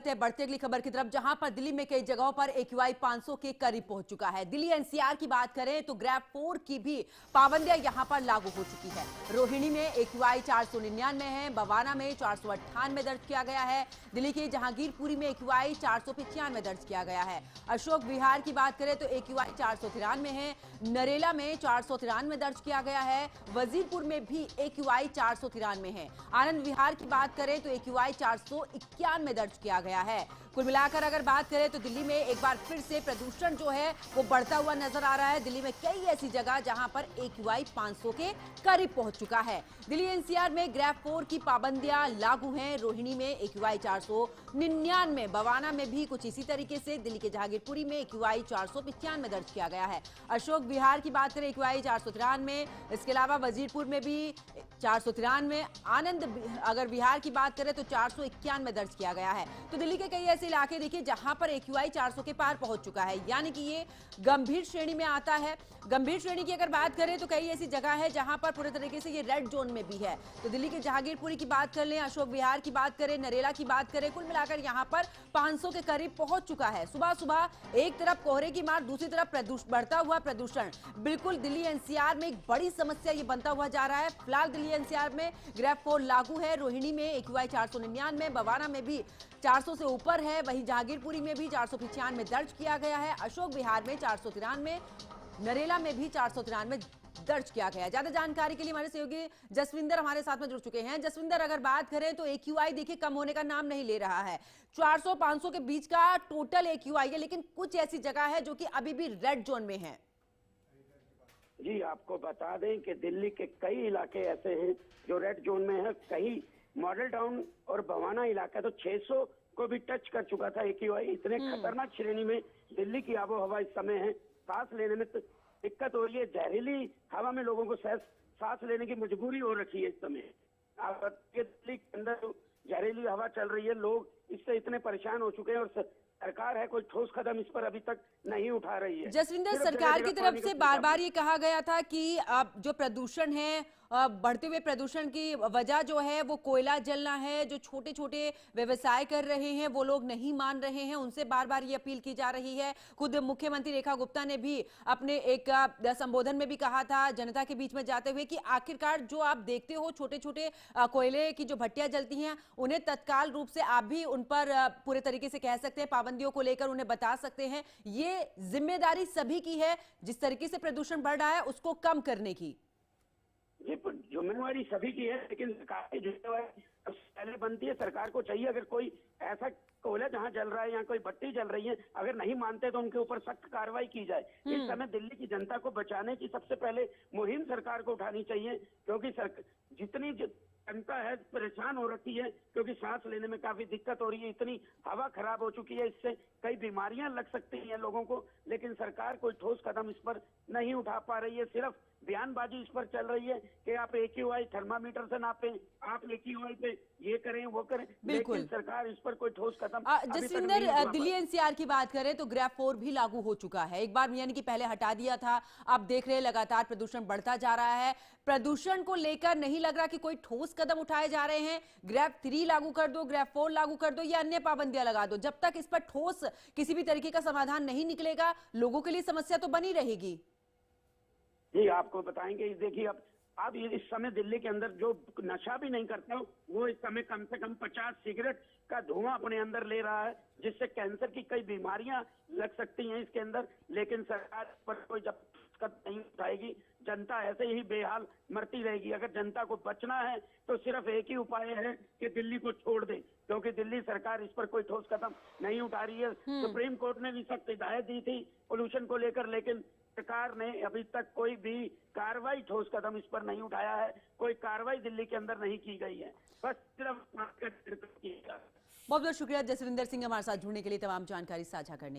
बढ़ती अगली खबर की तरफ, जहां पर दिल्ली में कई जगहों पर AQI 500 के करीब पहुंच चुका है। दिल्ली NCR की बात करें तो ग्रैब 4 की भी पाबंदियां यहां पर लागू हो चुकी है। रोहिणी में AQI 499 है, बवाना में 498 दर्ज किया गया है। दिल्ली के जहांगीरपुरी में AQI 495 दर्ज किया गया है। अशोक विहार की बात करें तो AQI 493 है। नरेला में 493 दर्ज किया गया है। वजीरपुर में भी AQI 493 है। आनंद विहार की बात करें तो AQI 491 दर्ज किया गया है। कुल मिलाकर अगर बात करें तो दिल्ली में एक बार फिर से प्रदूषण जो है वो बढ़ता हुआ नजर आ रहा है। दिल्ली में कई ऐसी जगह जहां पर AQI 500 के करीब पहुंच चुका है। दिल्ली NCR में ग्रैब 4 की पाबंदियां लागू हैं। रोहिणी में AQI 499, बवाना में भी कुछ इसी तरीके से। दिल्ली के जहांगीरपुरी में AQI 495 दर्ज किया गया है। अशोक विहार की बात करें AQI 493, इसके अलावा वजीरपुर में भी 493। आनंद अगर विहार की बात करें तो 491 दर्ज किया गया है। तो दिल्ली के कई ऐसे इलाके देखिए जहां पर AQI 400 के पार पहुंच चुका है, यानी कि ये गंभीर श्रेणी में आता है। गंभीर श्रेणी की अगर बात करें तो कई ऐसी जगह है जहां पर पूरे तरीके से ये रेड जोन में भी है। तो दिल्ली के जहांगीरपुरी की बात कर लें, अशोक विहार की बात करें, नरेला की बात करें, कुल मिलाकर यहां पर 500 के करीब पहुंच चुका है। सुबह सुबह एक तरफ कोहरे की मार, दूसरी तरफ बढ़ता हुआ प्रदूषण, बिल्कुल दिल्ली NCR में एक बड़ी समस्या ये बनता हुआ जा रहा है। फिलहाल दिल्ली NCR में ग्रैब 4 लागू है। रोहिणी में AQI 499, बवाना में भी 400 से ऊपर है। वहीं जहांगीरपुरी में भी 495 दर्ज किया गया है। अशोक विहार में 493, नरेला में भी 493 दर्ज किया गया है। ज्यादा जानकारी के लिए हमारे सहयोगी जसविंदर हमारे साथ में जुड़ चुके हैं। जसविंदर, अगर बात करें तो AQI देखिए कम होने का नाम नहीं ले रहा है। 400-500 के बीच का टोटल AQI है, लेकिन कुछ ऐसी जगह है जो कि अभी भी रेड जोन में है। जी, आपको बता दें कि दिल्ली के कई इलाके ऐसे हैं जो रेड जोन में है। कई मॉडल टाउन और बवाना इलाका तो 600 को भी टच कर चुका था AQI। इतने खतरनाक श्रेणी में दिल्ली की आबो हवा इस समय है। सांस लेने में तो दिक्कत हो रही है। जहरीली हवा में लोगों को सांस लेने की मजबूरी हो रखी है इस समय। दिल्ली के अंदर जहरीली हवा चल रही है, लोग इससे इतने परेशान हो चुके हैं और सरकार है कोई ठोस कदम इस पर अभी तक नहीं उठा रही है। जसविंदर, सरकार की तरफ से बार बार ये कहा गया था कि अब जो प्रदूषण है, बढ़ते हुए प्रदूषण की वजह जो है वो कोयला जलना है। जो छोटे छोटे व्यवसाय कर रहे हैं वो लोग नहीं मान रहे हैं, उनसे बार बार ये अपील की जा रही है। खुद मुख्यमंत्री रेखा गुप्ता ने भी अपने एक संबोधन में भी कहा था जनता के बीच में जाते हुए कि आखिरकार जो आप देखते हो छोटे छोटे कोयले की जो भट्टियां जलती हैं, उन्हें तत्काल रूप से आप भी उन पर पूरे तरीके से कह सकते हैं, पाबंदियों को लेकर उन्हें बता सकते हैं। ये जिम्मेदारी सभी की है जिस तरीके से प्रदूषण बढ़ रहा है उसको कम करने की। ये जिम्मेवारी सभी की है, लेकिन सरकार की जिम्मेवारी सबसे पहले बनती है। सरकार को चाहिए अगर कोई ऐसा कोयला जहां जल रहा है या कोई भट्टी जल रही है, अगर नहीं मानते तो उनके ऊपर सख्त कार्रवाई की जाए। इस समय दिल्ली की जनता को बचाने की सबसे पहले मुहिम सरकार को उठानी चाहिए, क्योंकि जितनी जनता है परेशान हो रखी है, क्योंकि सांस लेने में काफी दिक्कत हो रही है। इतनी हवा खराब हो चुकी है, इससे कई बीमारियां लग सकती हैं लोगों को, लेकिन सरकार कोई ठोस कदम इस पर नहीं उठा पा रही है। सिर्फ बयानबाजी इस पर चल रही है कि आप AQI थर्मामीटर से नापें, आप AQI पे ये करें वो करें, लेकिन सरकार इस पर कोई ठोस कदम जसविंदर, दिल्ली NCR की बात करें तो ग्रैब 4 भी लागू हो चुका है। एक बार यानी कि पहले हटा दिया था, आप देख रहे हैं लगातार प्रदूषण बढ़ता जा रहा है। प्रदूषण को लेकर नहीं लग रहा कि कोई ठोस कदम उठाए जा रहे हैं। ग्रैब 3 लागू कर दो, ग्रैब 4 लागू कर दो या अन्य पाबंदियां लगा दो, जब तक इस पर ठोस किसी भी तरीके का समाधान नहीं निकलेगा लोगों के लिए समस्या तो बनी रहेगी। जी, आपको बताएंगे। देखिए, अब इस समय दिल्ली के अंदर जो नशा भी नहीं करता वो इस समय कम से कम 50 सिगरेट का धुआं अपने अंदर ले रहा है, जिससे कैंसर की कई बीमारियां लग सकती हैं इसके अंदर। लेकिन सरकार पर कोई जब कदम नहीं उठाएगी, जनता ऐसे ही बेहाल मरती रहेगी। अगर जनता को बचना है तो सिर्फ एक ही उपाय है कि दिल्ली को छोड़ दे, क्योंकि दिल्ली सरकार इस पर कोई ठोस कदम नहीं उठा रही है। सुप्रीम कोर्ट ने भी सख्त हिदायत दी थी पोल्यूशन को लेकर, लेकिन सरकार ने अभी तक कोई भी कार्रवाई, ठोस कदम इस पर नहीं उठाया है। कोई कार्रवाई दिल्ली के अंदर नहीं की गई है, बस सिर्फ बहुत बहुत शुक्रिया जसविंदर सिंह हमारे साथ जुड़ने के लिए, तमाम जानकारी साझा करने